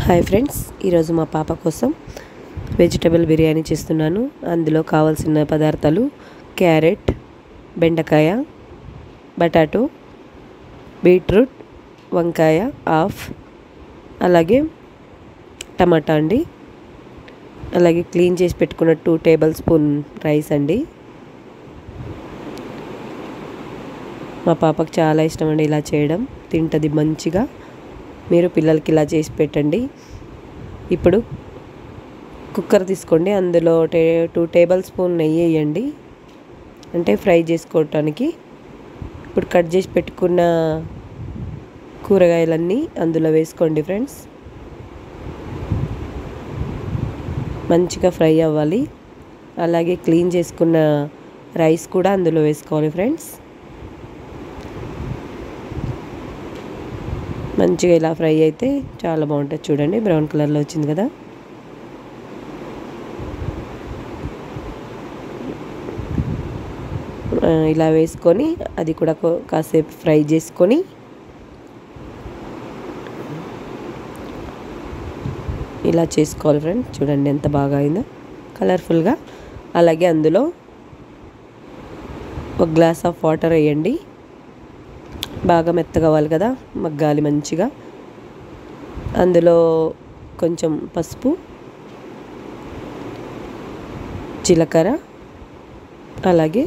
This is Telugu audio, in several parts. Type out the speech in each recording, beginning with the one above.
హాయ్ ఫ్రెండ్స్, ఈరోజు మా పాప కోసం వెజిటబుల్ బిర్యానీ చేస్తున్నాను. అందులో కావాల్సిన పదార్థాలు క్యారెట్, బెండకాయ, బటాటో, బీట్రూట్, వంకాయ హాఫ్, అలాగే టమాటా అండి, అలాగే క్లీన్ చేసి పెట్టుకున్న 2 టేబుల్ స్పూన్ రైస్ అండి. మా పాపకు చాలా ఇష్టం అండి ఇలా చేయడం, తింటుంది మంచిగా. మీరు పిల్లలకి ఇలా చేసి పెట్టండి. ఇప్పుడు కుక్కర్ తీసుకోండి, అందులో 2 టేబుల్ స్పూన్ నెయ్యి వేయండి, అంటే ఫ్రై చేసుకోవటానికి. ఇప్పుడు కట్ చేసి పెట్టుకున్న కూరగాయలన్నీ అందులో వేసుకోండి ఫ్రెండ్స్. మంచిగా ఫ్రై అవ్వాలి. అలాగే క్లీన్ చేసుకున్న రైస్ కూడా అందులో వేసుకోవాలి ఫ్రెండ్స్. మంచిగా ఇలా ఫ్రై అయితే చాలా బాగుంటుంది. చూడండి, బ్రౌన్ కలర్లో వచ్చింది కదా. ఇలా వేసుకొని అది కూడా కాసేపు ఫ్రై చేసుకొని ఇలా చేసుకోవాలి ఫ్రెండ్స్. చూడండి ఎంత బాగా అయిందో, కలర్ఫుల్గా. అలాగే అందులో 1 గ్లాస్ ఆఫ్ వాటర్ వేయండి. బాగా మెత్తగా అవ్వాలి కదా, మగ్గాలి మంచిగా. అందులో కొంచెం పసుపు, జీలకర్ర, అలాగే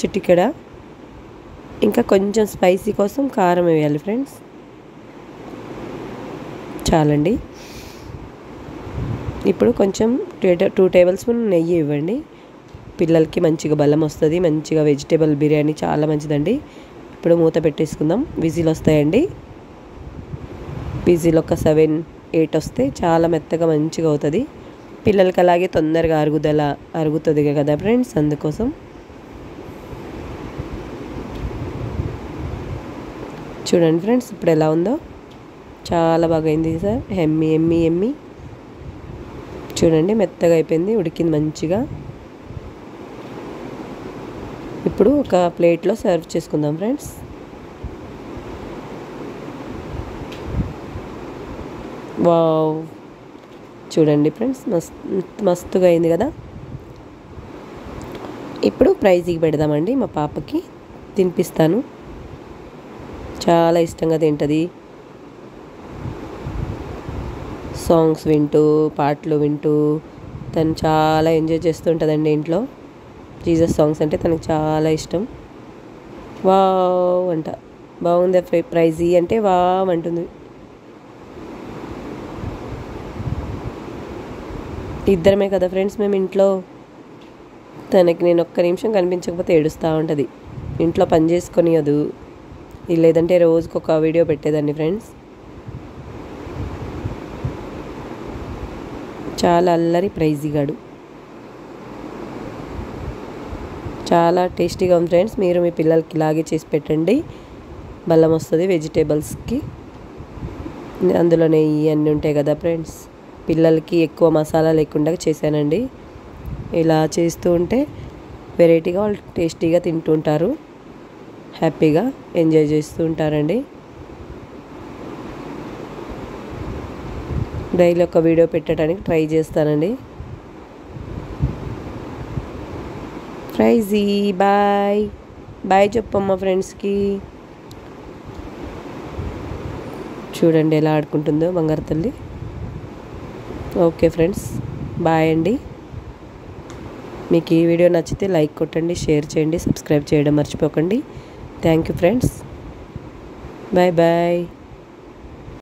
చిటికెడ ఇంకా కొంచెం స్పైసీ కోసం కారం వేయాలి ఫ్రెండ్స్. చాలండి. ఇప్పుడు కొంచెం 2 టేబుల్ స్పూన్ నెయ్యి ఇవ్వండి. పిల్లలకి మంచిగా బలం వస్తుంది, మంచిగా వెజిటేబుల్ బిర్యానీ చాలా మంచిదండి. ఇప్పుడు మూత పెట్టేసుకుందాం. విజిల్ వస్తాయండి. విజిల్ ఒక 7-8 వస్తే చాలా మెత్తగా మంచిగా అవుతుంది. పిల్లలకి అలాగే తొందరగా అరుగుతుంది కదా ఫ్రెండ్స్, అందుకోసం. చూడండి ఫ్రెండ్స్ ఇప్పుడు ఎలా ఉందో, చాలా బాగా అయింది సార్. ఎమ్మి చూడండి, మెత్తగా అయిపోయింది, ఉడికింది మంచిగా. ఇప్పుడు ఒక ప్లేట్లో సర్వ్ చేసుకుందాం ఫ్రెండ్స్. వావ్, చూడండి ఫ్రెండ్స్, మస్తుగా అయింది కదా. ఇప్పుడు ప్రైజ్కి పెడదామండి. మా పాపకి తినిపిస్తాను, చాలా ఇష్టంగా తింటుంది. సాంగ్స్ వింటూ, పాటలు వింటూ తను చాలా ఎంజాయ్ చేస్తుంటుందండి ఇంట్లో. జీసస్ సాంగ్స్ అంటే తనకు చాలా ఇష్టం. వావ్ అంట, బాగుంది ప్రైజీ అంటే వావ్ అంటుంది. ఇద్దరమే కదా ఫ్రెండ్స్ మేము ఇంట్లో. తనకి నేను ఒక్క నిమిషం కనిపించకపోతే ఏడుస్తూ ఉంటుంది. ఇంట్లో పని చేసుకొనియదు, లేదంటే రోజుకి ఒక వీడియో పెట్టేదాన్ని ఫ్రెండ్స్. చాలా అల్లరి ప్రైజీగాడు, చాలా టేస్టీగా ఉంది ఫ్రెండ్స్. మీరు మీ పిల్లలకి ఇలాగే చేసి పెట్టండి, బలం వస్తుంది వెజిటేబుల్స్కి. అందులో నెయ్యి అన్నీ ఉంటాయి కదా ఫ్రెండ్స్. పిల్లలకి ఎక్కువ మసాలా లేకుండా చేశానండి. ఇలా చేస్తూ ఉంటే వెరైటీగా వాళ్ళు టేస్టీగా తింటూ ఉంటారు, హ్యాపీగా ఎంజాయ్ చేస్తూ ఉంటారండి. డైలీ ఒక వీడియో పెట్టడానికి ట్రై చేస్తానండి. ప్రైజీ బాయ్ చెప్పమ్మా ఫ్రెండ్స్కి. చూడండి ఎలా ఆడుకుంటుందో బంగారు తల్లి. ఓకే ఫ్రెండ్స్, బాయ్ అండి. మీకు ఈ వీడియో నచ్చితే లైక్ కొట్టండి, షేర్ చేయండి, సబ్స్క్రైబ్ చేయడం మర్చిపోకండి. Thank you friends, bye.